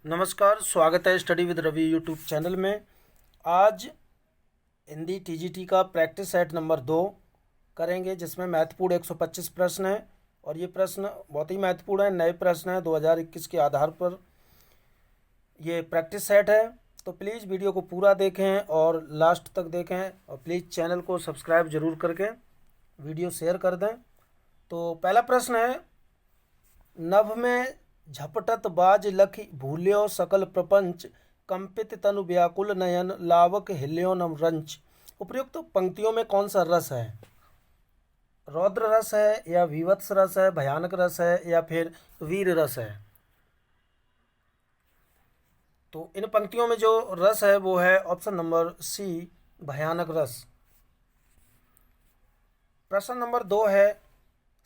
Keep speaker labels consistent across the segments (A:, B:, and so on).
A: नमस्कार, स्वागत है study with Ravi YouTube channel में। आज हिंदी टीजीटी का प्रैक्टिस सेट नंबर 2 करेंगे, जिसमें महत्वपूर्ण 125 प्रश्न हैं और ये प्रश्न बहुत ही महत्वपूर्ण है। नए प्रश्न हैं 2021 के आधार पर ये प्रैक्टिस सेट है। तो प्लीज़ वीडियो को पूरा देखें और लास्ट तक देखें और प्लीज़ चैनल को सब्सक्राइब जरूर करके वीडियो शेयर कर दें। तो पहला प्रश्न है, नभ में झपटत बाज लखि भूल्यो सकल प्रपंच, कंपित तनु व्याकुल नयन लावक हिल्यो नम रंच। उपयुक्त पंक्तियों में कौन सा रस है? रौद्र रस है या विवत्स रस है, भयानक रस है या फिर वीर रस है? तो इन पंक्तियों में जो रस है वो है ऑप्शन नंबर सी, भयानक रस। प्रश्न नंबर 2 है,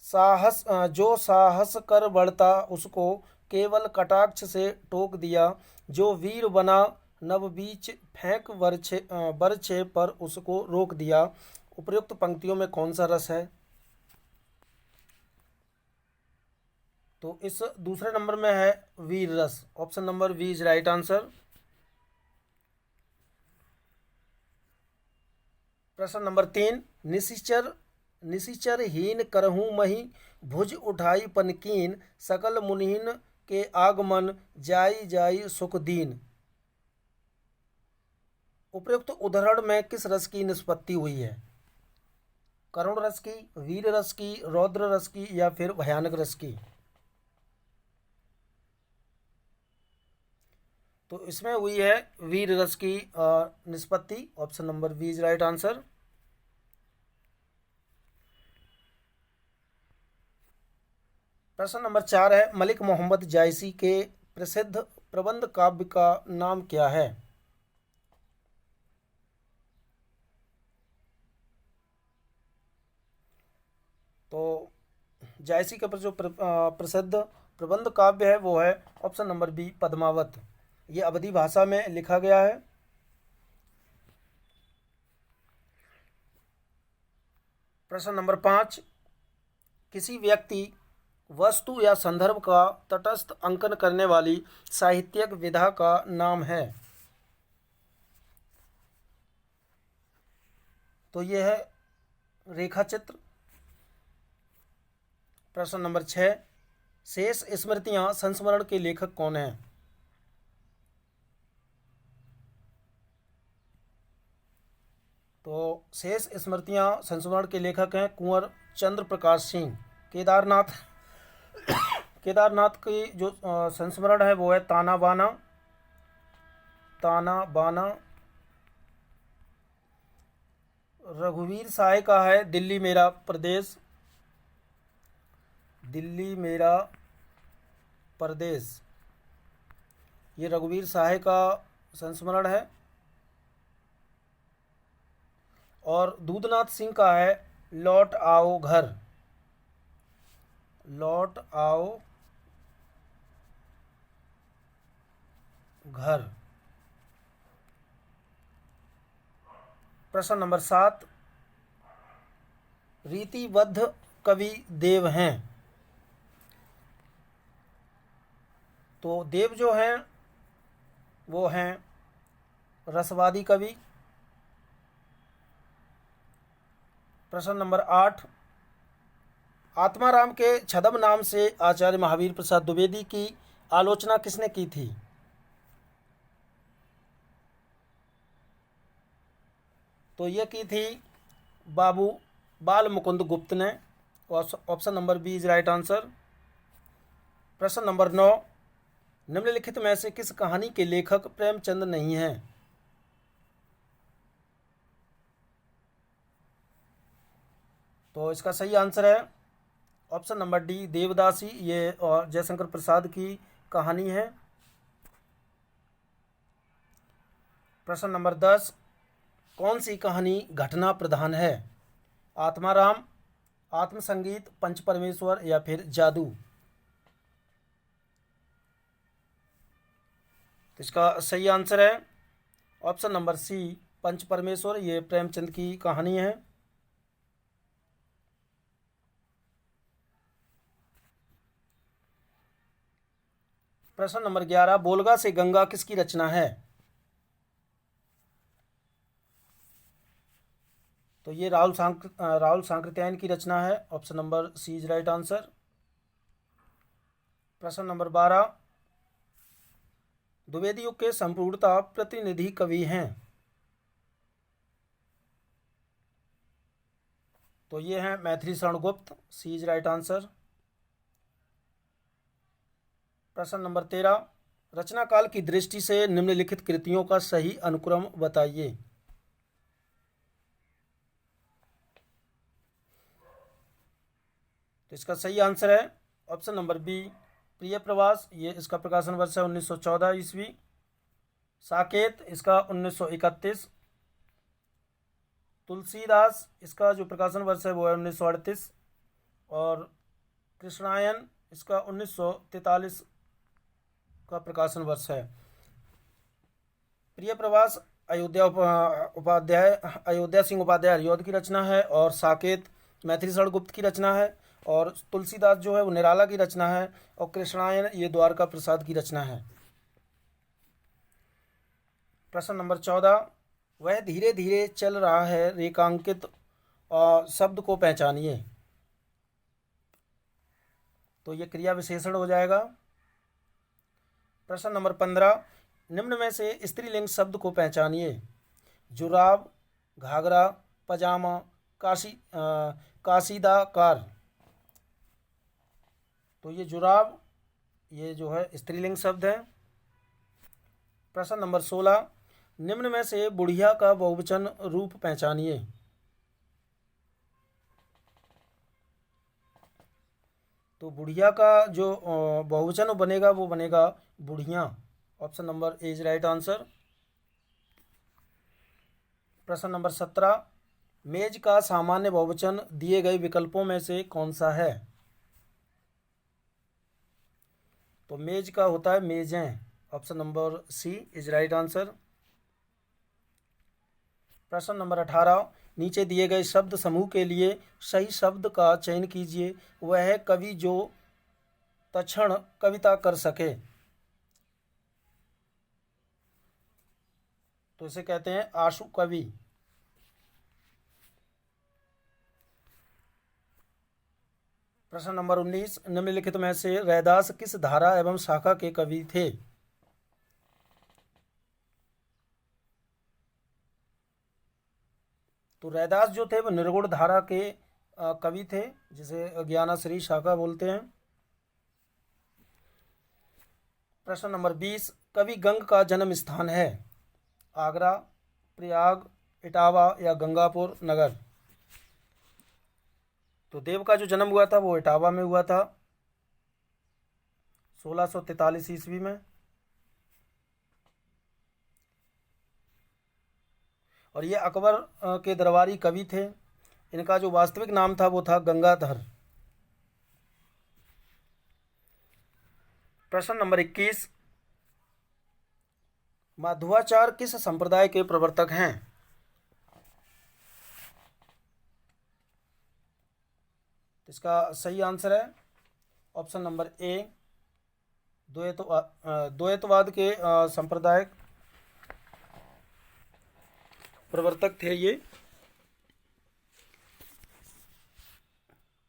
A: साहस जो साहस कर बढ़ता उसको केवल कटाक्ष से टोक दिया, जो वीर बना नव बीच फेंक बरछे पर उसको रोक दिया। उपयुक्त पंक्तियों में कौन सा रस है? तो इस दूसरे नंबर में है वीर रस। Option number B is right answer. प्रश्न नंबर 3, निशिचर हीन करहूँ मही भुज उठाई पनकीन, सकल मुनिहीन के आगमन जाई जाई सुख दीन। उपयुक्त उदाहरण में किस रस की निष्पत्ति हुई है? करुण रस की, वीर रस की, रौद्र रस की या फिर भयानक रस की? तो इसमें हुई है वीर रस की निष्पत्ति। Option number B is right answer. प्रश्न नंबर 4 है, मलिक मोहम्मद जायसी के प्रसिद्ध प्रबंध काव्य का नाम क्या है? तो जायसी के जो प्रसिद्ध प्रबंध काव्य है वो है ऑप्शन नंबर बी, पद्मावत। ये अवधी भाषा में लिखा गया है। प्रश्न नंबर 5, किसी व्यक्ति, वस्तु या संदर्भ का तटस्थ अंकन करने वाली साहित्यिक विधा का नाम है? तो यह है रेखा चित्र। प्रश्न नंबर 6, शेष स्मृतियां संस्मरण के लेखक कौन हैं? तो शेष स्मृतियां संस्मरण के लेखक हैं कुंवर चंद्र प्रकाश सिंह। केदारनाथ की जो संस्मरण है वो है ताना बाना। रघुवीर साय का है दिल्ली मेरा प्रदेश। ये रघुवीर साय का संस्मरण है। और दूधनाथ सिंह का है लौट आओ घर। प्रश्न नंबर 7, रीतिबद्ध कवि देव हैं। तो देव जो हैं वो हैं रसवादी कवि। प्रश्न नंबर 8, आत्माराम के छद्म नाम से आचार्य महावीर प्रसाद द्विवेदी की आलोचना किसने की थी? तो यह की थी बाबू बाल मुकुंद गुप्त ने। Option number B is right answer. प्रश्न नंबर 9, निम्नलिखित में से किस कहानी के लेखक प्रेमचंद नहीं हैं? तो इसका सही आंसर है ऑप्शन नंबर डी, देवदासी। ये और जयशंकर प्रसाद की कहानी है। प्रश्न नंबर 10, कौन सी कहानी घटना प्रधान है? आत्माराम, आत्मसंगीत, पंच परमेश्वर या फिर जादू? तो इसका सही आंसर है ऑप्शन नंबर सी, पंच परमेश्वर। ये प्रेमचंद की कहानी है। प्रश्न नंबर 11, बोलगा से गंगा किसकी रचना है? तो ये राहुल सांकृत्यायन की रचना है। Option number C is right answer. प्रश्न नंबर 12, द्विवेदी युग के संपूर्णता प्रतिनिधि कवि हैं? तो ये हैं मैथिली शरण गुप्त, सी इज राइट आंसर। प्रश्न नंबर 13, रचना काल की दृष्टि से निम्नलिखित कृतियों का सही अनुक्रम बताइए। तो इसका सही आंसर है ऑप्शन नंबर बी, प्रिय प्रवास। ये इसका प्रकाशन वर्ष है 1914 ईस्वी। साकेत इसका 1931। तुलसीदास इसका जो प्रकाशन वर्ष है वो है 1938। और कृष्णायन इसका 1943 का प्रकाशन वर्ष है। प्रिय प्रवास अयोध्या सिंह उपाध्याय हरिऔध की रचना है, और साकेत मैथिली शरण गुप्त की रचना है, और तुलसीदास जो है वो निराला की रचना है, और कृष्णायन ये द्वारका प्रसाद की रचना है। प्रश्न नंबर 14, वह धीरे धीरे चल रहा है रेखांकित शब्द को पहचानिए। तो ये क्रिया विशेषण हो जाएगा। प्रश्न नंबर 15, निम्न में से स्त्रीलिंग शब्द को पहचानिए। जुराब, घाघरा, पजामा, काशीदाकार। तो ये जुराब ये जो है स्त्रीलिंग शब्द है। प्रश्न नंबर 16, निम्न में से बुढ़िया का बहुवचन रूप पहचानिए। तो बुढ़िया का जो बहुवचन बनेगा वो बनेगा बुढ़िया। Option number A is right answer. प्रश्न नंबर 17, मेज का सामान्य बहुवचन दिए गए विकल्पों में से कौन सा है? तो मेज का होता है मेजें। Option number C is right answer. प्रश्न नंबर 18, नीचे दिए गए शब्द समूह के लिए सही शब्द का चयन कीजिए। वह है कवि जो तत्क्षण कविता कर सके। तो इसे कहते हैं आशु कवि। प्रश्न नंबर 19, निम्नलिखित में से रैदास किस धारा एवं शाखा के कवि थे? तो रैदास जो थे वो निर्गुण धारा के कवि थे, जिसे ज्ञानाश्री शाखा बोलते हैं। प्रश्न नंबर 20, कवि गंग का जन्म स्थान है? आगरा, प्रयाग, इटावा या गंगापुर नगर। तो देव का जो जन्म हुआ था वो इटावा में हुआ था 1643 ईस्वी में। और ये अकबर के दरबारी कवि थे। इनका जो वास्तविक नाम था वो था गंगाधर। प्रश्न नंबर 21, माध्वाचार्य किस संप्रदाय के प्रवर्तक हैं? इसका सही आंसर है ऑप्शन नंबर ए, द्वैतवाद के संप्रदाय प्रवर्तक थे ये।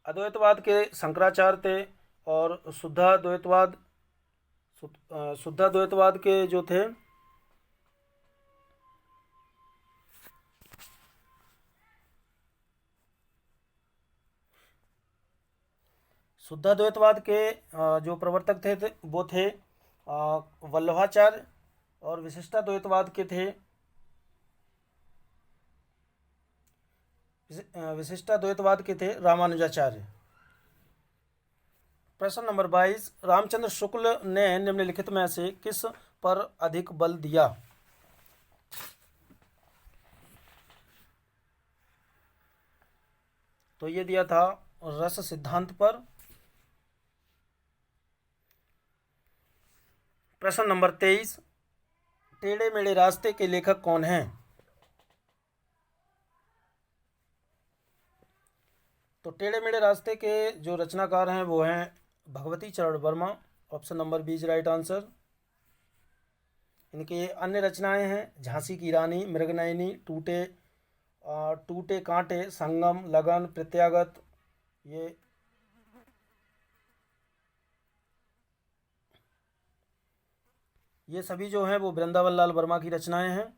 A: अद्वैतवाद के शंकराचार्य थे, और शुद्धाद्वैतवाद के जो थे शुद्धाद्वैतवाद के जो प्रवर्तक थे वो थे वल्लभाचार्य, और विशिष्टाद्वैतवाद के थे रामानुजाचार्य। प्रश्न नंबर 22, रामचंद्र शुक्ल ने निम्नलिखित में से किस पर अधिक बल दिया? तो ये दिया था रस सिद्धांत पर। प्रश्न नंबर 23, टेढ़े मेढ़े रास्ते के लेखक कौन हैं? तो टेढ़े मेढ़े रास्ते के जो रचनाकार हैं वो हैं Bhagwati Charan Verma, option number B is right answer. इनके अन्य रचनाएं हैं झांसी की रानी, मृगनयनी, टूटे कांटे, संगम, लगन, प्रत्यागत। ये सभी जो हैं वो वृंदावन लाल वर्मा की रचनाएं हैं।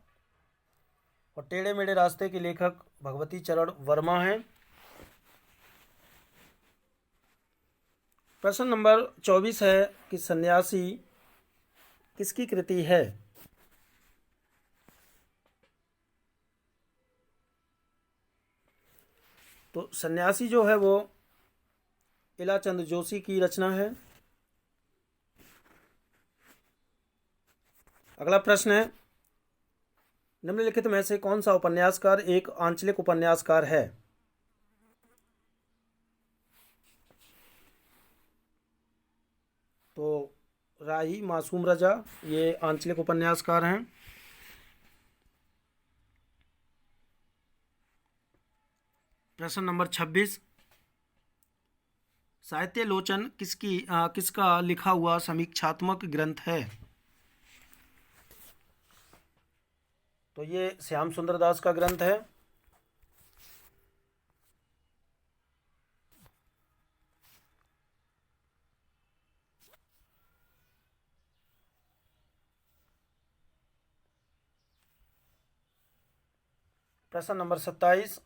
A: और टेढ़े मेढ़े रास्ते के लेखक भगवती चरण वर्मा हैं। प्रश्न नंबर 24 है कि सन्यासी किसकी कृति है? तो सन्यासी जो है वो इलाचंद जोशी की रचना है। अगला प्रश्न है निम्नलिखित में से कौन सा उपन्यासकार एक आंचलिक उपन्यासकार है? तो राही मासूम रजा ये आंचलिक उपन्यासकार हैं। प्रश्न नंबर 26 साहित्य लोचन किसका लिखा हुआ समीक्षात्मक ग्रंथ है? तो ये श्याम सुंदर दास का ग्रंथ है। प्रश्न नंबर 27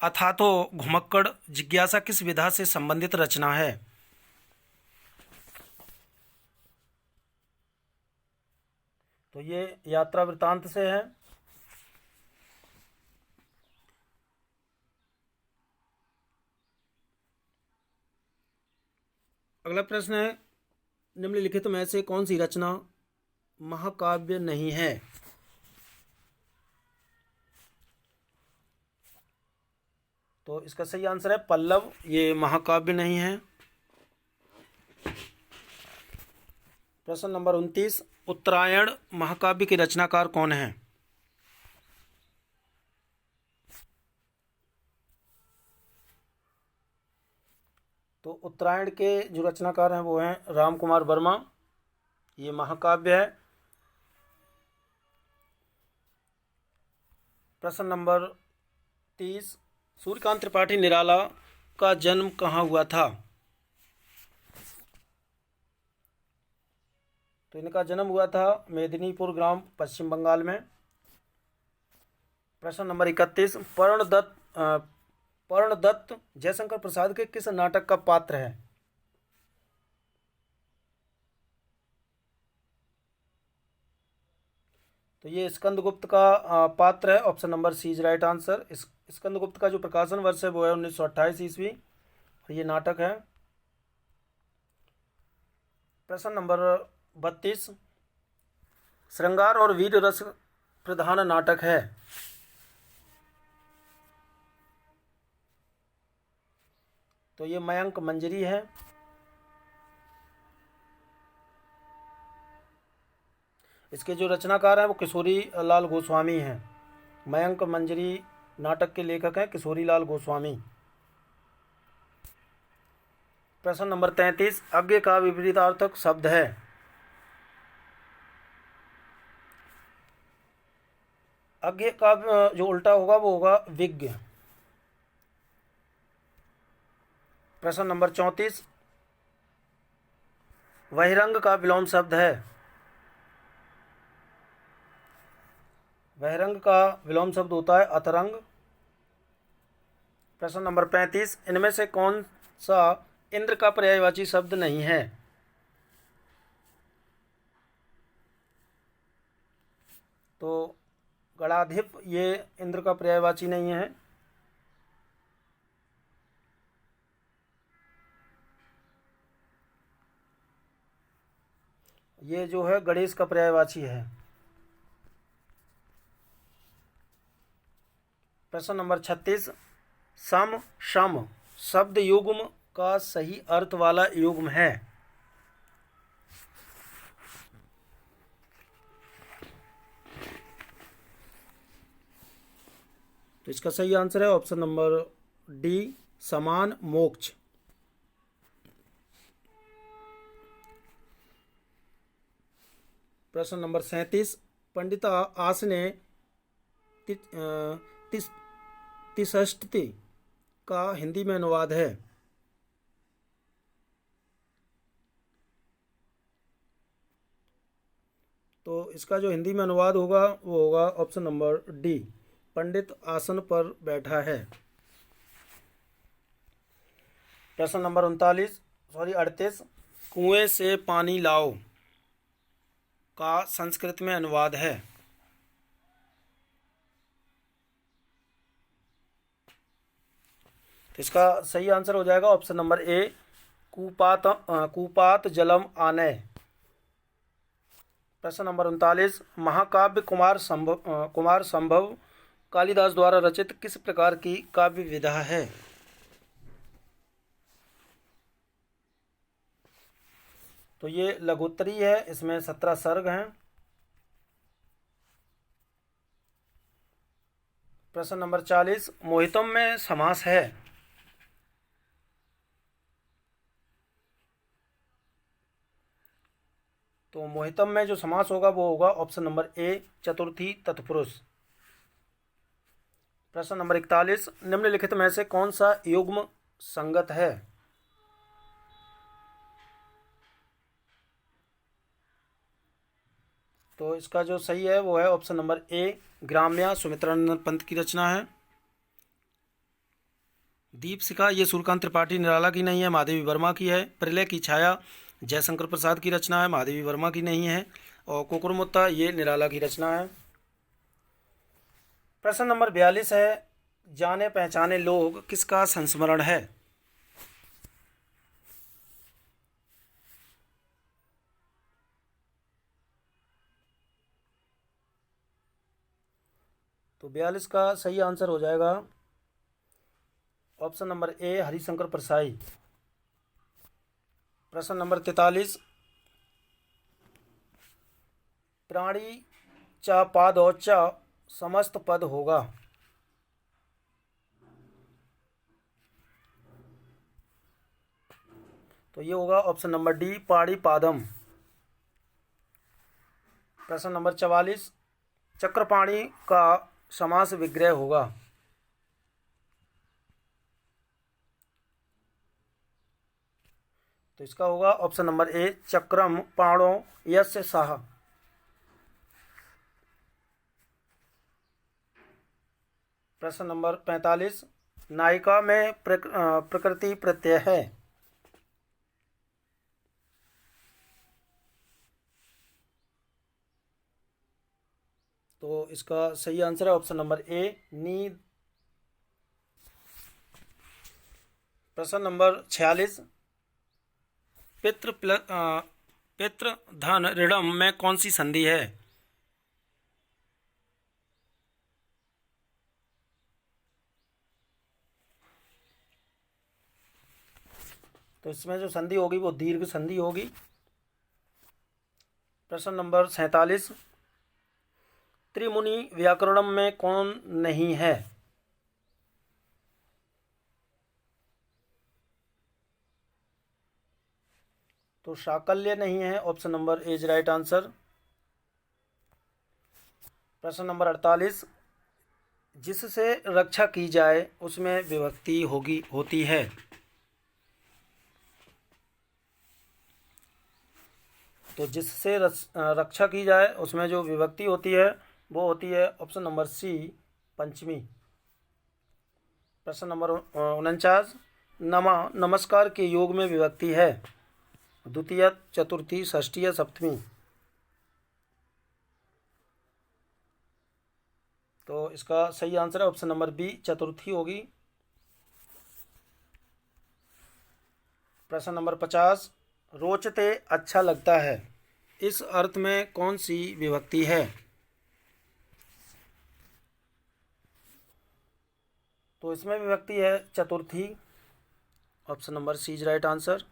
A: अथातो घुमक्कड़ जिज्ञासा किस विधा से संबंधित रचना है? तो ये यात्रा वृत्तांत से है। अगला प्रश्न है निम्नलिखित में से कौन सी रचना महाकाव्य नहीं है? तो इसका सही आंसर है पल्लव, ये महाकाव्य नहीं है। प्रश्न नंबर 29 उत्तरायण महाकाव्य के रचनाकार कौन है? तो उत्तरायण के जो रचनाकार हैं वो हैं राम कुमार वर्मा, ये महाकाव्य है। प्रश्न नंबर 30 सूर्यकांत त्रिपाठी निराला का जन्म कहाँ हुआ था? तो इनका जन्म हुआ था मेदिनीपुर ग्राम, पश्चिम बंगाल में। प्रश्न नंबर 31 पर्णदत्त जयशंकर प्रसाद के किस नाटक का पात्र है? तो ये स्कंदगुप्त का पात्र है। Option number C is right answer. Skandagupta का जो प्रकाशन वर्ष है वो है 1928 ईस्वी और ये नाटक है। प्रश्न नंबर 32 श्रृंगार और वीर रस प्रधान नाटक है? तो ये मयंक मंजरी है। इसके जो रचनाकार हैं वो किशोरी लाल गोस्वामी हैं। मयंक मंजरी नाटक के लेखक हैं किशोरी लाल गोस्वामी। प्रश्न नंबर 33 अज्ञ का विपरीतार्थक शब्द है? अज्ञ का जो उल्टा होगा वो होगा विज्ञ। प्रश्न नंबर 34 बहिरंग का विलोम शब्द है? बहिरंग का विलोम शब्द होता है अतरंग। प्रश्न नंबर 35 इनमें से कौन सा इंद्र का पर्यायवाची शब्द नहीं है? तो गणाधिप ये इंद्र का पर्यायवाची नहीं है। ये जो है गणेश का पर्यायवाची है। प्रश्न नंबर 36 सम शम शब्द युग्म का सही अर्थ वाला युग्म है? तो इसका सही आंसर है ऑप्शन नंबर डी समान मोक्ष। प्रश्न नंबर 37, पंडित आस ने तिस तिषष्टि का हिंदी में अनुवाद है। तो इसका जो हिंदी में अनुवाद होगा वो होगा ऑप्शन नंबर डी, पंडित आसन पर बैठा है। प्रश्न नंबर 38, कुएं से पानी लाओ का संस्कृत में अनुवाद है। तो इसका सही आंसर हो जाएगा ऑप्शन नंबर ए, कूपात जलम आनय। प्रश्न नंबर 39, महाकाव्य कुमार संभव कालिदास द्वारा रचित किस प्रकार की काव्य विधा है। तो ये लघुत्तरी है, इसमें 17 सर्ग हैं। प्रश्न नंबर 40, मोहितम में समास है। तो मोहितम में जो समास होगा वो होगा ऑप्शन नंबर ए, चतुर्थी तत्पुरुष। प्रश्न नंबर 41, निम्नलिखित में से कौन सा युग्म संगत है। तो इसका जो सही है वो है option number A, Gramya Sumitranand Pant की रचना है। दीपशिखा ये सूर्यकांत त्रिपाठी निराला की नहीं है, महादेवी वर्मा की है। प्रलय की छाया जयशंकर प्रसाद की रचना है, महादेवी वर्मा की नहीं है। और कुकुरमुत्ता ये निराला की रचना है। प्रश्न नंबर 42 है, जाने पहचाने लोग किसका संस्मरण है। तो 42 का सही आंसर हो जाएगा ऑप्शन नंबर ए, हरिशंकर परसाई। प्रश्न नंबर 43, प्राणी चा पादौचा समस्त पद होगा। तो ये होगा ऑप्शन नंबर डी, पाड़ी पादम। प्रश्न नंबर 44, चक्रपाणी का समास विग्रह होगा। तो इसका होगा ऑप्शन नंबर ए, चक्रम पाणो यस्य सह। प्रश्न नंबर 45, नायिका में प्रकृति प्रत्यय है। तो इसका सही आंसर है ऑप्शन नंबर ए, नींद। प्रश्न नंबर 46, पितृ धन ऋणम में कौन सी संधि है। तो इसमें जो संधि होगी वो दीर्घ संधि होगी। प्रश्न नंबर 47, त्रिमुनि व्याकरणम में कौन नहीं है। तो शाकल्य नहीं है, option number A is right answer. प्रश्न नंबर 48, जिससे रक्षा की जाए उसमें विभक्ति होती है। तो जिससे रक्षा की जाए उसमें जो विभक्ति होती है वो होती है ऑप्शन नंबर सी, पंचमी। प्रश्न नंबर 49, नमस्कार के योग में विभक्ति है, द्वितीय, चतुर्थी, षष्ठी, सप्तमी। तो इसका सही आंसर है ऑप्शन नंबर बी, चतुर्थी होगी। प्रश्न नंबर 50, रोचते अच्छा लगता है, इस अर्थ में कौन सी विभक्ति है। तो इसमें विभक्ति है चतुर्थी, option number C is right answer.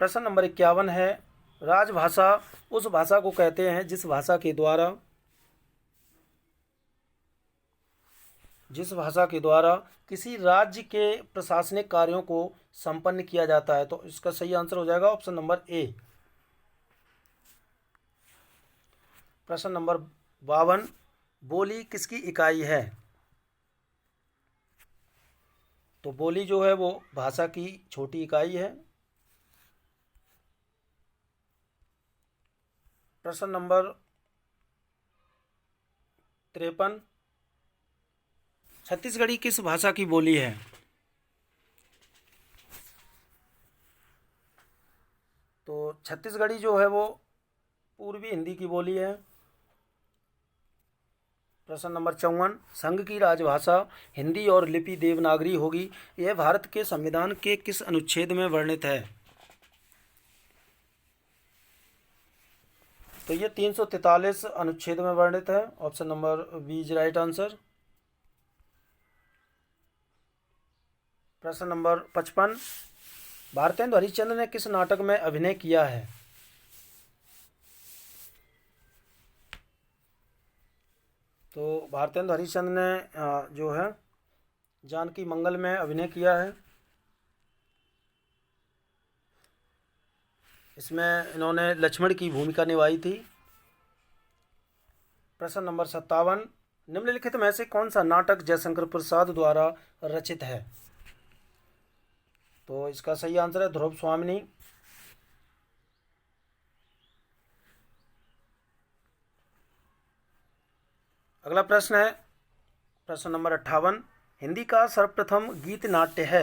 A: प्रश्न नंबर 51 है, राजभाषा उस भाषा को कहते हैं जिस भाषा के द्वारा किसी राज्य के प्रशासनिक कार्यों को संपन्न किया जाता है। तो इसका सही आंसर हो जाएगा ऑप्शन नंबर ए। प्रश्न नंबर 52, बोली किसकी इकाई है? तो बोली जो है वो भाषा की छोटी इकाई है। प्रश्न नंबर 53, छत्तीसगढ़ी किस भाषा की बोली है? तो छत्तीसगढ़ी जो है वो पूर्वी हिंदी की बोली है। प्रश्न नंबर 54, संघ की राजभाषा हिंदी और लिपि देवनागरी होगी, यह भारत के संविधान के किस अनुच्छेद में वर्णित है? तो ये 343 अनुच्छेद में वर्णित है। Option number B is right answer. प्रश्न नंबर 55, भारतेंदु हरिश्चंद्र ने किस नाटक में अभिनय किया है? तो भारतेंदु हरिश्चंद्र ने जो है जानकी मंगल में अभिनय किया है। इसमें इन्होंने लक्ष्मण की भूमिका निभाई थी। प्रश्न नंबर 57, निम्नलिखित में से कौन सा नाटक जयशंकर प्रसाद द्वारा रचित है? तो इसका सही आंसर है ध्रुव स्वामिनी। अगला प्रश्न है प्रश्न नंबर 58, हिंदी का सर्वप्रथम गीत नाट्य है?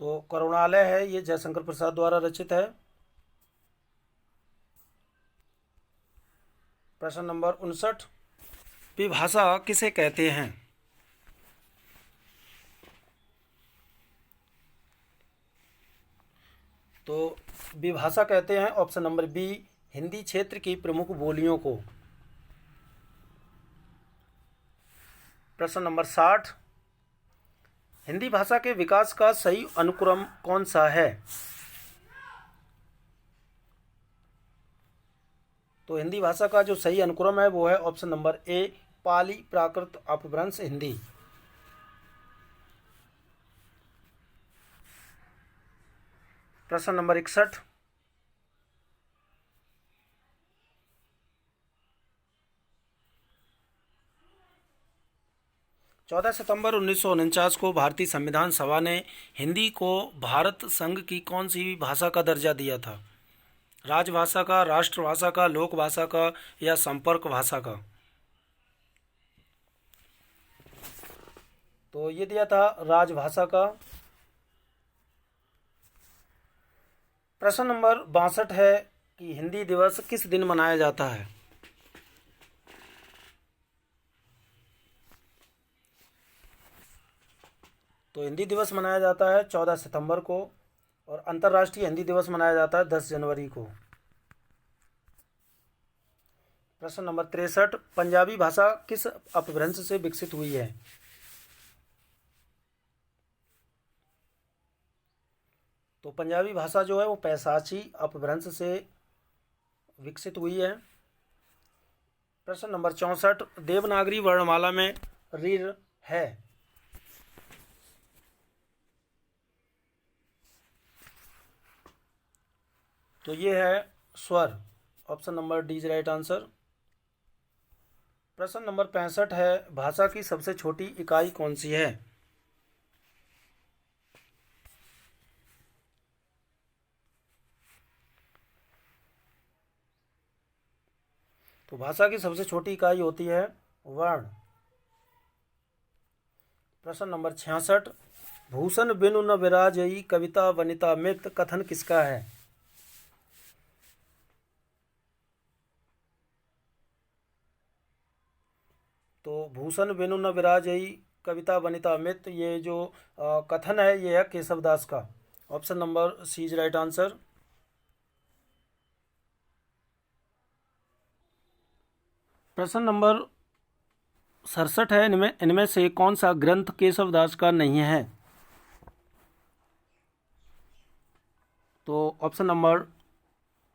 A: तो करुणालय है, ये जयशंकर प्रसाद द्वारा रचित है। प्रश्न नंबर 59, विभाषा किसे कहते हैं? तो विभाषा कहते हैं ऑप्शन नंबर बी हिंदी क्षेत्र की प्रमुख बोलियों को। प्रश्न नंबर 60, हिंदी भाषा के विकास का सही अनुक्रम कौन सा है? तो हिंदी भाषा का जो सही अनुक्रम है वो है ऑप्शन नंबर ए पाली प्राकृत अपभ्रंश हिंदी। प्रश्न नंबर 61, चौदह सितंबर 1949 को भारतीय संविधान सभा ने हिंदी को भारत संघ की कौन सी भाषा का दर्जा दिया था? राजभाषा का, राष्ट्रभाषा का, लोक भाषा का या संपर्क भाषा का? तो ये दिया था राजभाषा का। प्रश्न नंबर 62 है कि हिंदी दिवस किस दिन मनाया जाता है? तो हिंदी दिवस मनाया जाता है 14 सितंबर को और अंतर्राष्ट्रीय हिंदी दिवस मनाया जाता है 10 जनवरी को। प्रश्न नंबर 63, पंजाबी भाषा किस अपभ्रंश से विकसित हुई है? तो पंजाबी भाषा जो है वो पैशाची अपभ्रंश से विकसित हुई है। प्रश्न नंबर 64, देवनागरी वर्णमाला में ऋ है? तो ये है स्वर। Option number D is right answer. प्रश्न नंबर 65 है, भाषा की सबसे छोटी इकाई कौन सी है? तो भाषा की सबसे छोटी इकाई होती है वर्ण। प्रश्न नंबर 66, भूषण बिनु न विराजई कविता वनिता मित कथन किसका है? तो भूषण बिनु न विराजई कविता वनिता मित ये जो कथन है ये है केशवदास का। Option number C is right answer. प्रश्न नंबर 67 है, इनमें से कौन सा ग्रंथ केशवदास का नहीं है? तो ऑप्शन नंबर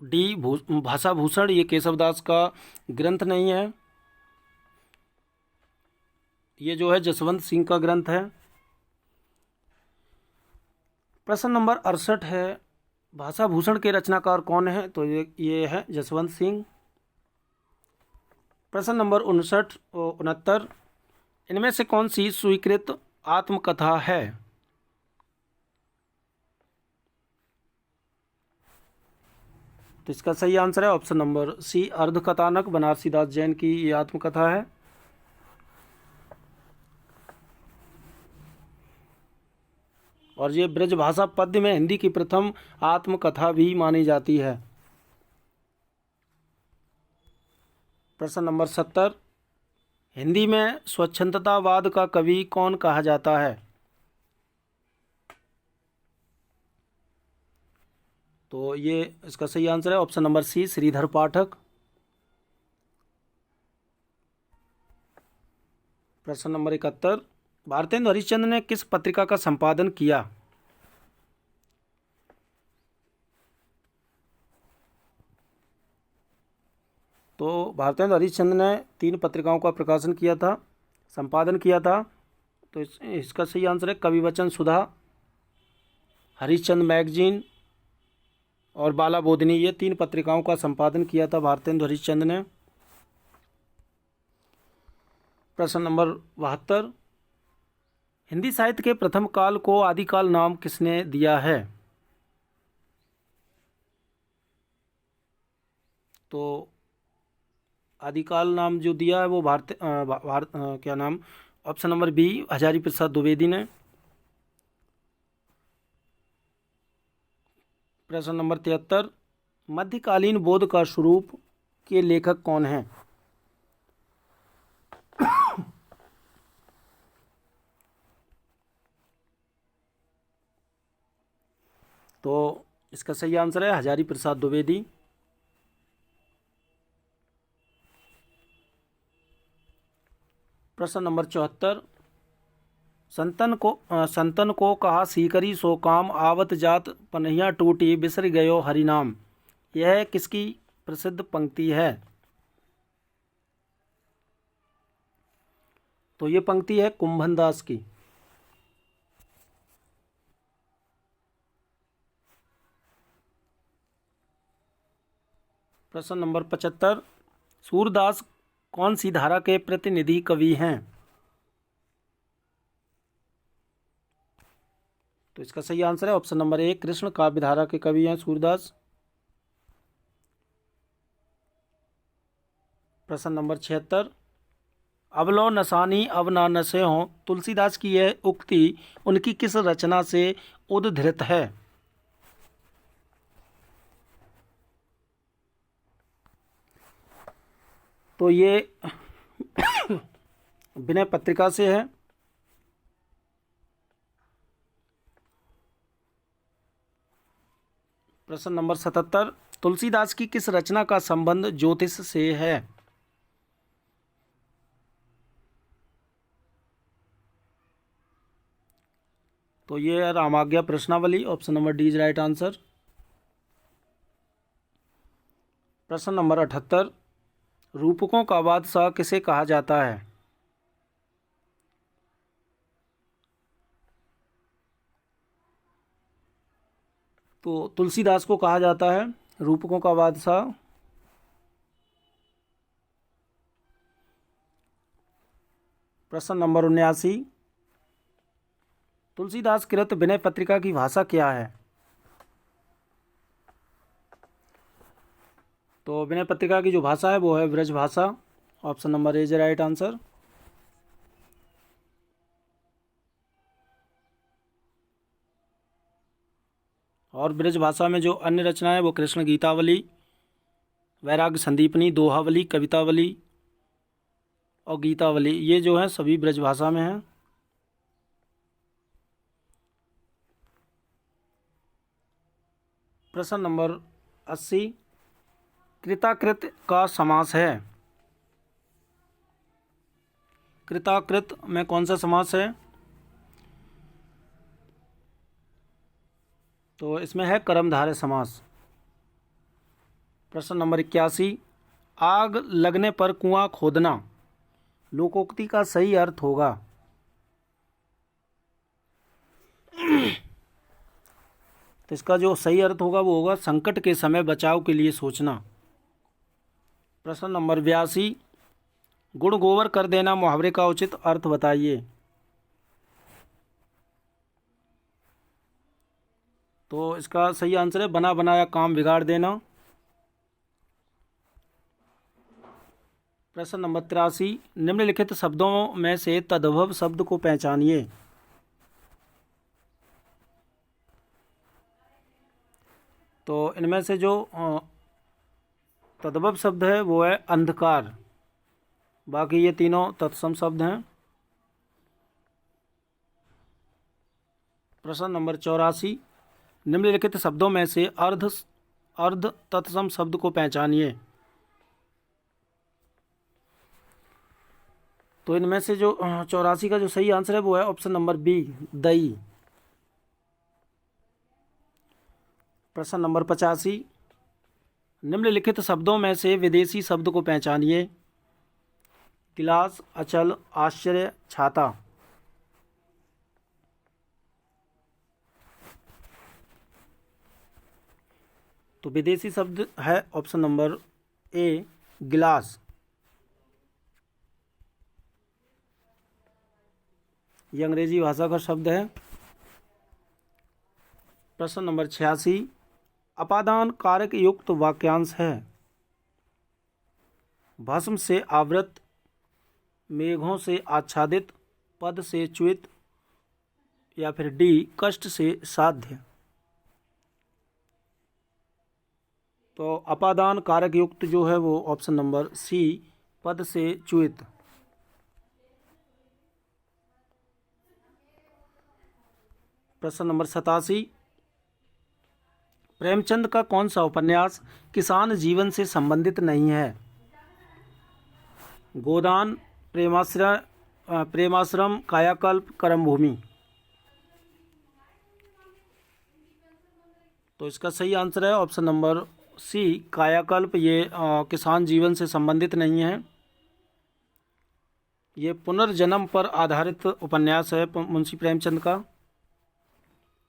A: डी भाषा भूषण ये केशवदास का ग्रंथ नहीं है, ये जो है जसवंत सिंह का ग्रंथ है। प्रश्न नंबर 68 है, भाषा भूषण के रचनाकार कौन है? तो ये है जसवंत सिंह। प्रश्न नंबर 69 इनमें से कौन सी स्वीकृत आत्मकथा है? तो इसका सही आंसर है option number C, Ardhakathanak, Banarasidas Jain की ये आत्मकथा है। और ये ब्रजभाषा पद्य में हिंदी की प्रथम आत्मकथा भी मानी जाती है। प्रश्न नंबर 70 हिंदी में स्वच्छंदतावाद का कवि कौन कहा जाता है? तो ये इसका सही आंसर है ऑप्शन नंबर सी, श्रीधर पाठक। प्रश्न नंबर 71 भारतेंदु हरिश्चंद्र ने किस पत्रिका का संपादन किया? तो भारतेंदु हरिश्चंद्र ने 3 पत्रिकाओं का प्रकाशन किया था, संपादन किया था। तो इसका सही आंसर है कविवचन सुधा, हरिश्चंद्र मैगजीन और बाला बोधिनी, ये 3 पत्रिकाओं का संपादन किया था भारतेंदु हरिश्चंद्र ने। प्रश्न नंबर 72 हिंदी साहित्य के प्रथम काल को आदिकाल नाम किसने दिया है? तो आदिकाल नाम जो दिया है वो क्या नाम, option number B, Hazari Prasad Dwivedi ने। प्रश्न नंबर 73 मध्यकालीन बौद्ध का स्वरूप के लेखक कौन हैं? तो इसका सही आंसर है हजारी प्रसाद द्विवेदी। प्रश्न नंबर 74 संतन को कहा सीकरी सो काम आवत जात पनहिया टूटी बिसर गयो हरिनाम, यह किसकी प्रसिद्ध पंक्ति है? तो ये पंक्ति है कुंभन दास की। प्रश्न नंबर 75 सूरदास कौन सी धारा के प्रतिनिधि कवि हैं? तो इसका सही आंसर है ऑप्शन नंबर ए, कृष्ण काव्य धारा के कवि हैं सूरदास। प्रश्न नंबर 76 अब लो नसानी अब ना नशे हों, तुलसीदास की यह उक्ति उनकी किस रचना से उद्धृत है? तो ये विनय पत्रिका से है। प्रश्न नंबर 77 तुलसीदास की किस रचना का संबंध ज्योतिष से है? तो ये है रामाज्ञा प्रश्नावली, option number D is right answer. प्रश्न नंबर 78 रूपकों का बादशाह किसे कहा जाता है? तो तुलसीदास को कहा जाता है रूपकों का बादशाह। प्रश्न नंबर 79 तुलसीदास कृत विनय पत्रिका की भाषा क्या है? तो विनय पत्रिका की जो भाषा है वो है ब्रज भाषा, option number A is right answer. और ब्रज भाषा में जो अन्य रचनाएं वो कृष्ण गीतावली, वैराग्य संदीपनी, दोहावली, कवितावली और गीतावली, ये जो है सभी ब्रज भाषा में हैं। प्रश्न नंबर 80 कृताकृत का समास है। कृताकृत में कौन सा समास है? तो इसमें है कर्मधारय समास। प्रश्न नंबर 81 आग लगने पर कुआं खोदना लोकोक्ति का सही अर्थ होगा? तो इसका जो सही अर्थ होगा वो होगा संकट के समय बचाव के लिए सोचना। प्रश्न नंबर 82, गुण गोबर कर देना मुहावरे का उचित अर्थ बताइए। तो इसका सही आंसर है बना बनाया काम बिगाड़ देना। प्रश्न नंबर 83, निम्नलिखित शब्दों में से तद्भव शब्द को पहचानिए। तो इनमें से जो तद्भव शब्द है वो है अंधकार, बाकी ये तीनों तत्सम शब्द हैं। प्रश्न नंबर 84, निम्नलिखित शब्दों में से अर्ध तत्सम शब्द को पहचानिए। तो इनमें से जो 84 का जो सही आंसर है वो है ऑप्शन नंबर बी, दई। प्रश्न नंबर 85, निम्नलिखित शब्दों में से विदेशी शब्द को पहचानिए। गिलास, अचल, आश्चर्य, छाता। तो विदेशी शब्द है ऑप्शन नंबर ए, गिलास। ये अंग्रेजी भाषा का शब्द है। प्रश्न नंबर 86, अपादान कारक युक्त वाक्यांश है। भस्म से आवृत, मेघों से आच्छादित, पद से च्युत, या फिर डी, कष्ट से साध्य। तो अपादान कारक युक्त जो है वो ऑप्शन नंबर सी, पद से च्युत। प्रश्न नंबर 87, प्रेमचंद का कौन सा उपन्यास किसान जीवन से संबंधित नहीं है। गोदान, प्रेमाश्रम, कायाकल्प, कर्मभूमि। तो इसका सही आंसर है ऑप्शन नंबर सी, कायाकल्प। ये किसान जीवन से संबंधित नहीं है। ये पुनर्जन्म पर आधारित उपन्यास है मुंशी प्रेमचंद का।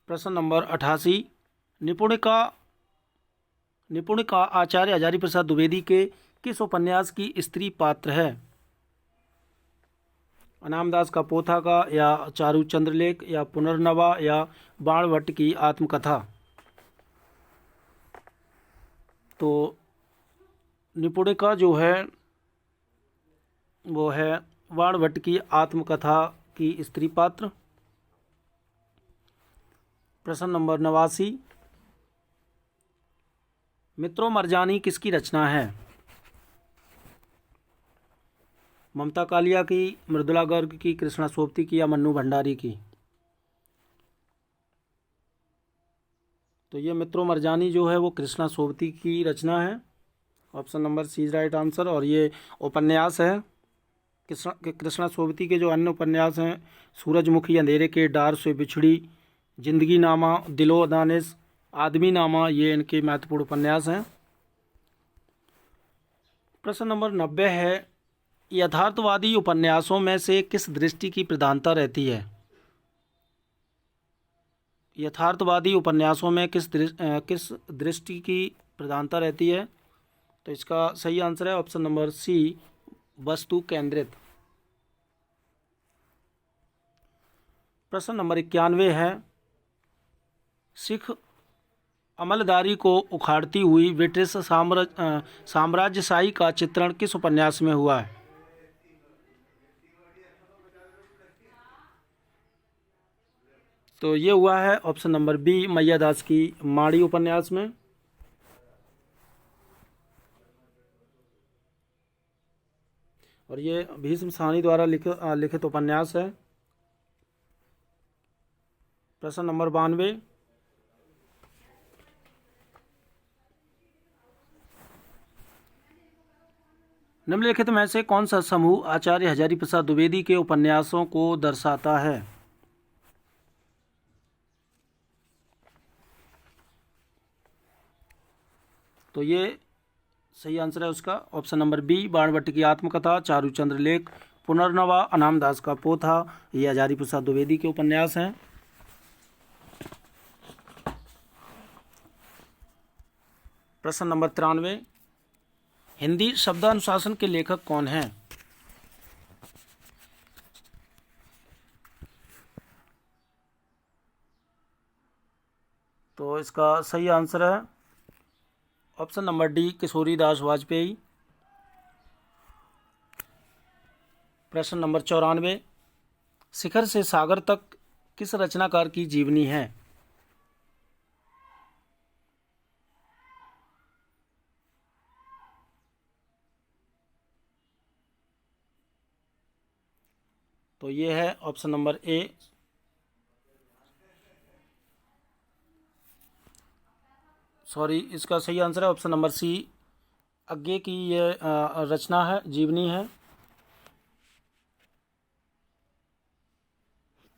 A: प्रश्न नंबर 88, निपुणिका आचार्य हजारी प्रसाद द्विवेदी के किस उपन्यास की स्त्री पात्र है। अनामदास का पोथा का, या चारू चंद्रलेख, या पुनर्नवा, या बाणभट्ट की आत्मकथा। तो निपुणिका जो है वो है बाणभट्ट की आत्मकथा की स्त्री पात्र। प्रश्न नंबर 89, मित्रों मरजानी किसकी रचना है। ममता कालिया की, मृदुला गर्ग की, कृष्णा सोबती की, या मन्नू भंडारी की। तो ये मित्रों मरजानी जो है वो कृष्णा सोबती की रचना है। Option number C is right answer. और ये उपन्यास है। कृष्णा सोबती के जो अन्य उपन्यास हैं, सूरजमुखी, अंधेरे के डार से बिछड़ी, जिंदगी नामा, दिलो दानिश, आदमी नामा, ये इनके महत्वपूर्ण उपन्यास हैं। प्रश्न नंबर 90 है, यथार्थवादी उपन्यासों में से किस दृष्टि की प्रधानता रहती है। यथार्थवादी उपन्यासों में किस दृष्टि की प्रधानता रहती है। तो इसका सही आंसर है ऑप्शन नंबर सी, वस्तु केंद्रित। प्रश्न नंबर 91 है, सिख अमलदारी को उखाड़ती हुई ब्रिटिश साम्राज्यशाही का चित्रण किस उपन्यास में हुआ है। तो ये हुआ है ऑप्शन नंबर बी, मैया दास की माड़ी उपन्यास में। और ये भीष्म साहनी द्वारा लिखित उपन्यास है। प्रश्न नंबर 92, निम्नलिखित में से कौन सा समूह आचार्य हजारी प्रसाद द्विवेदी के उपन्यासों को दर्शाता है। तो ये सही आंसर है उसका ऑप्शन नंबर बी, बाणभट्ट की आत्मकथा, चारू चंद्रलेख, पुनर्नवा, अनामदास का पोथा, ये हजारी प्रसाद द्विवेदी के उपन्यास हैं। प्रश्न नंबर 93, हिंदी शब्दानुशासन के लेखक कौन हैं? तो इसका सही आंसर है ऑप्शन नंबर डी, किशोरी दास वाजपेयी। प्रश्न नंबर 94, शिखर से सागर तक किस रचनाकार की जीवनी है? तो ये है ऑप्शन नंबर ए, सॉरी, इसका सही आंसर है ऑप्शन नंबर सी, अज्ञे की ये रचना है, जीवनी है।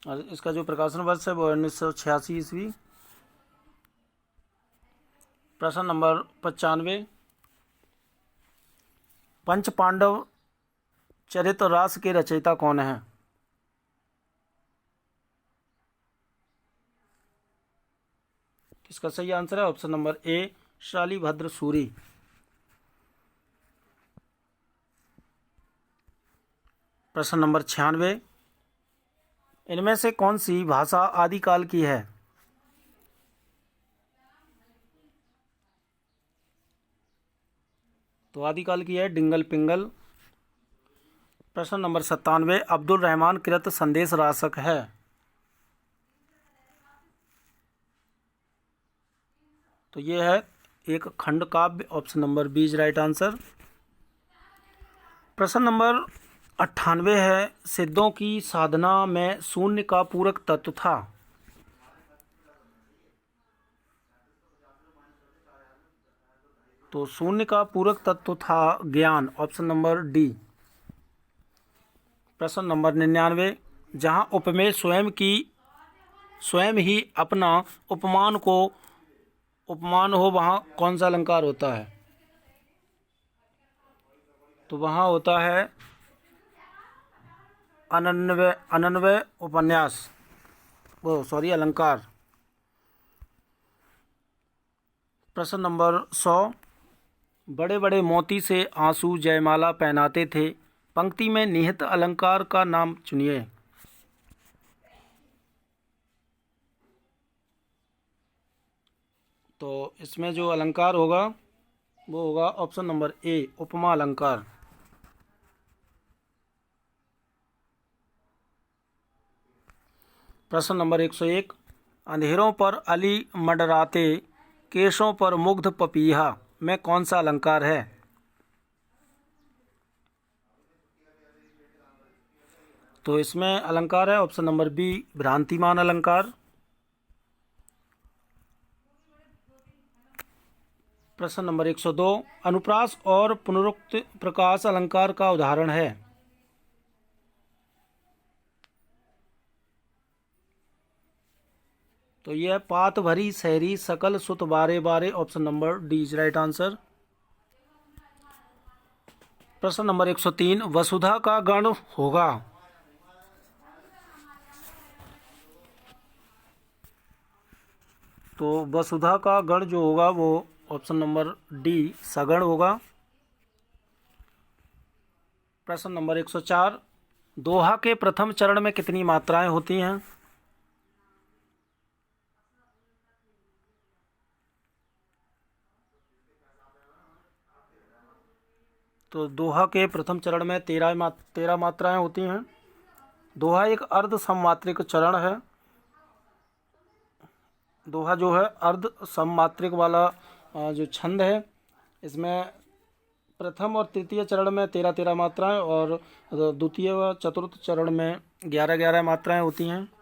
A: और इसका जो प्रकाशन वर्ष है वो 1986 ईस्वी। प्रश्न नंबर 95, पंच पांडव चरितरास के रचयिता कौन है? इसका सही आंसर है ऑप्शन नंबर ए, शालिभद्र सूरी। प्रश्न नंबर 96, इनमें से कौन सी भाषा आदिकाल की है? तो आदिकाल की है डिंगल पिंगल। प्रश्न नंबर 97, अब्दुल रहमान कृत संदेश राशक है। तो ये है एक खंड काव्य, option number B is right answer. प्रश्न नंबर 98 है, सिद्धों की साधना में शून्य का पूरक तत्व था। तो शून्य का पूरक तत्व था ज्ञान, ऑप्शन नंबर डी। प्रश्न नंबर 99, जहां उपमेय स्वयं ही अपना उपमान हो वहां कौन सा अलंकार होता है? तो वहां होता है अनन्वय उपन्यास, वो सॉरी अलंकार। प्रश्न नंबर 100, बड़े बड़े मोती से आंसू जयमाला पहनाते थे, पंक्ति में निहित अलंकार का नाम चुनिए। तो इसमें जो अलंकार होगा वो होगा ऑप्शन नंबर ए, उपमा अलंकार। प्रश्न नंबर 101, अंधेरों पर अली मंडराते, केशों पर मुग्ध पपीहा में कौन सा अलंकार है? तो इसमें अलंकार है ऑप्शन नंबर बी, भ्रांतिमान अलंकार। प्रश्न नंबर 102, अनुप्रास और पुनरुक्त प्रकाश अलंकार का उदाहरण है। तो यह पात भरी सहरी सकल सुत बारे बारे, option number D is right answer. प्रश्न नंबर 103, वसुधा का गण होगा। तो वसुधा का गण जो होगा वो ऑप्शन नंबर डी, सगण होगा। प्रश्न नंबर 104, दोहा के प्रथम चरण में कितनी मात्राएं होती हैं? तो दोहा के प्रथम चरण में 13 मात्राएं होती हैं। दोहा एक अर्ध सममात्रिक चरण है। दोहा जो है अर्ध सममात्रिक वाला जो छंद है, इसमें प्रथम और तृतीय चरण में 13 मात्राएं और द्वितीय व चतुर्थ चरण में 11 मात्राएं होती हैं।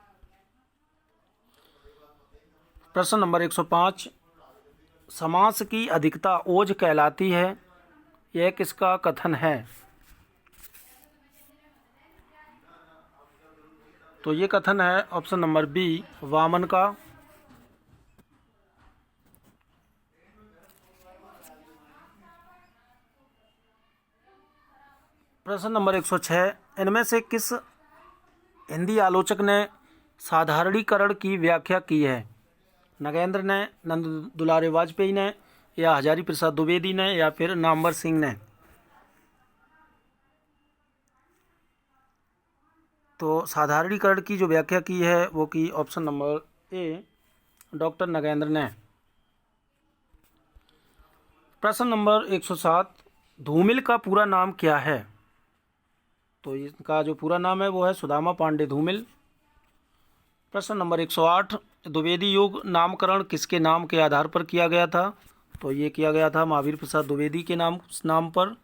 A: प्रश्न नंबर 105, समास की अधिकता ओज कहलाती है, यह किसका कथन है? तो ये कथन है ऑप्शन नंबर बी, वामन का। प्रश्न नंबर 106, इनमें से किस हिंदी आलोचक ने साधारणीकरण की व्याख्या की है? नगेंद्र ने, नंद दुलारे वाजपेयी ने, या हजारी प्रसाद द्विवेदी ने या फिर नामवर सिंह ने? तो साधारणीकरण की जो व्याख्या की है वो की ऑप्शन नंबर ए, डॉक्टर नगेंद्र ने। प्रश्न नंबर 107, धूमिल का पूरा नाम क्या है? तो इसका जो पूरा नाम है वो है सुदामा पांडे धूमिल। प्रश्न नंबर 108, द्विवेदी युग नामकरण किसके नाम के आधार पर किया गया था? तो ये किया गया था महावीर प्रसाद द्विवेदी के नाम पर।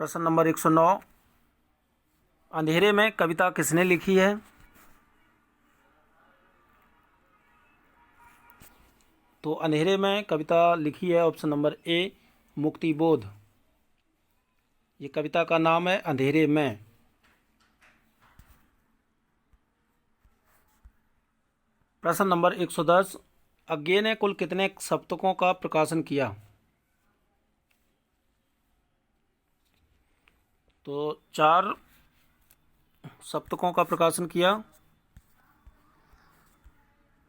A: प्रश्न नंबर 109, अंधेरे में कविता किसने लिखी है? तो अंधेरे में कविता लिखी है ऑप्शन नंबर ए, मुक्तिबोध। ये कविता का नाम है अंधेरे में। प्रश्न नंबर 110, अज्ञे ने कुल कितने सप्तकों का प्रकाशन किया? तो 4 सप्तकों का प्रकाशन किया।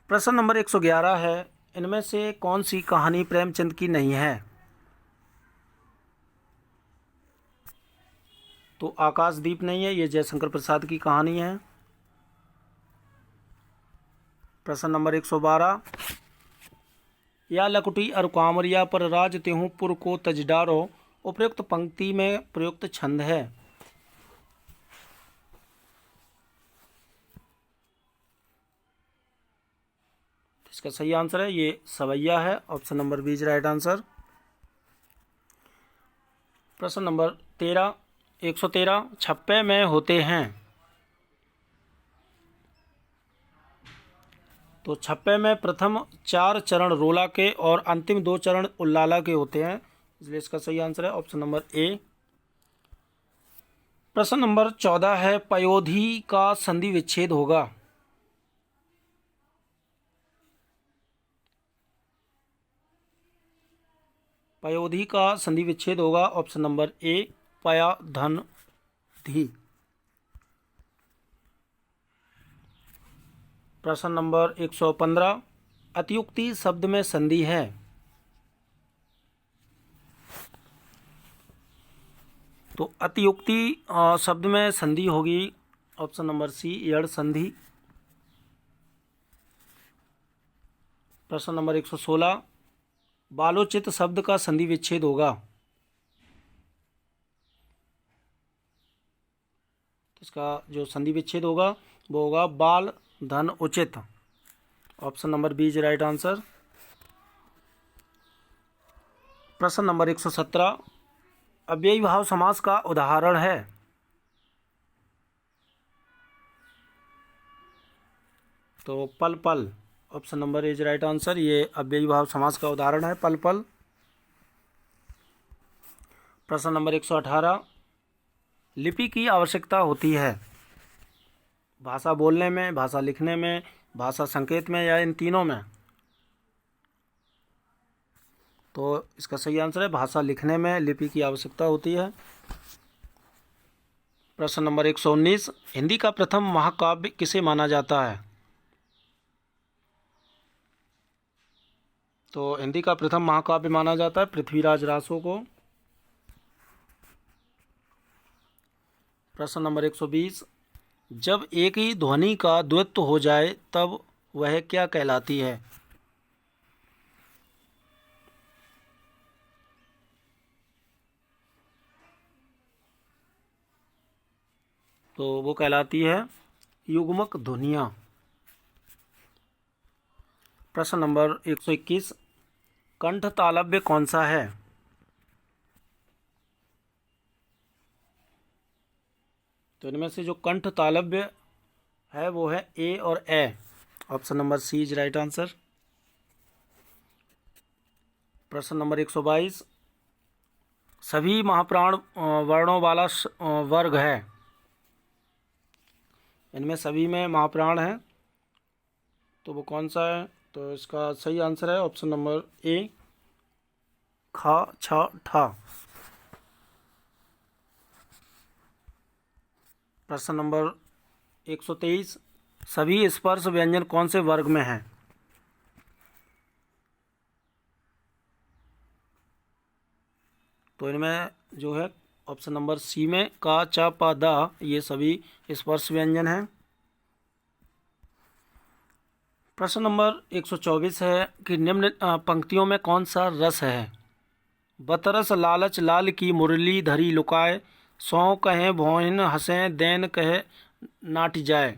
A: प्रश्न नंबर 111 है, इनमें से कौन सी कहानी प्रेमचंद की नहीं है? तो आकाशदीप नहीं है, ये जयशंकर प्रसाद की कहानी है। प्रश्न नंबर 112, या लकुटी और कामरिया पर राज तेहूं पुर को तजडारो उपयुक्त पंक्ति में प्रयुक्त छंद है? इसका सही आंसर है ये सवैया है, option number B is right answer. प्रश्न नंबर 113, छप्पे में होते हैं। तो छप्पे में प्रथम 4 चरण रोला के और अंतिम 2 चरण उल्लाला के होते हैं, इसलिए इसका सही आंसर है ऑप्शन नंबर ए। प्रश्न नंबर 14 है, पयोधी का संधि विच्छेद होगा? पयोधी का संधि विच्छेद होगा ऑप्शन नंबर ए, पया धन धी। प्रश्न नंबर 115, अतियुक्ति शब्द में संधि है? तो अतियुक्ति शब्द में संधि होगी ऑप्शन नंबर सी, यड़ संधि। प्रश्न नंबर 116, बालोचित शब्द का संधि विच्छेद होगा? इसका जो संधि विच्छेद होगा वो होगा बाल धन उचित, option number B is right answer. प्रश्न नंबर 117, अव्ययी भाव समास का उदाहरण है? तो पल पल, option number is right answer, ये अव्ययी भाव समास का उदाहरण है पल पल। प्रश्न नंबर 118, लिपि की आवश्यकता होती है भाषा बोलने में, भाषा लिखने में, भाषा संकेत में, या इन तीनों में? तो इसका सही आंसर है भाषा लिखने में लिपि की आवश्यकता होती है। प्रश्न नंबर 119, हिंदी का प्रथम महाकाव्य किसे माना जाता है? तो हिंदी का प्रथम महाकाव्य माना जाता है पृथ्वीराज रासो को। प्रश्न नंबर 120, जब एक ही ध्वनि का द्वैत्व हो जाए तब वह क्या कहलाती है? तो वो कहलाती है युग्मक ध्वनियाँ। प्रश्न नंबर 121, कंठ तालव्य कौन सा है? तो इनमें से जो कंठ तालव्य है वो है ए और A, option number C is right answer. प्रश्न नंबर 122, सभी महाप्राण वर्णों वाला वर्ग है? इनमें सभी में महाप्राण है, तो वो कौन सा है? तो इसका सही आंसर है ऑप्शन नंबर ए, खा छ ठा। प्रश्न नंबर 123, सभी स्पर्श व्यंजन कौन से वर्ग में हैं? तो इनमें जो है ऑप्शन नंबर सी में का, चा, पा, दा ये सभी स्पर्श व्यंजन हैं। प्रश्न नंबर 124 है कि निम्न पंक्तियों में कौन सा रस है? बतरस लालच लाल की मुरली धरी लुकाए, सौ कहें भौहिन हंसें देन कहे नाट जाए।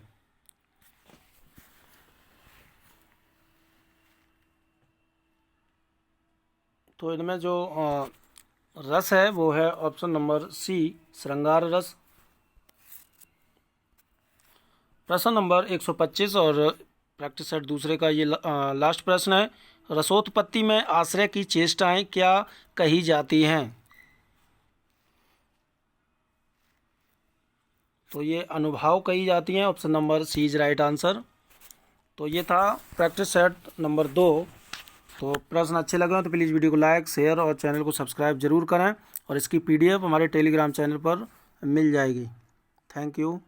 A: तो इनमें जो रस है वो है ऑप्शन नंबर सी, श्रृंगार रस। प्रश्न नंबर 125 और प्रैक्टिस सेट दूसरे का ये लास्ट प्रश्न है। रसोत्पत्ति में आश्रय की चेष्टाएं क्या कही जाती हैं? तो ये अनुभाव कही जाती हैं। Option number C is right answer. तो ये था प्रैक्टिस सेट नंबर 2। तो प्रश्न अच्छे लगे हो तो प्लीज़ वीडियो को लाइक, शेयर और चैनल को सब्सक्राइब जरूर करें, और इसकी PDF हमारे टेलीग्राम चैनल पर मिल जाएगी। Thank you.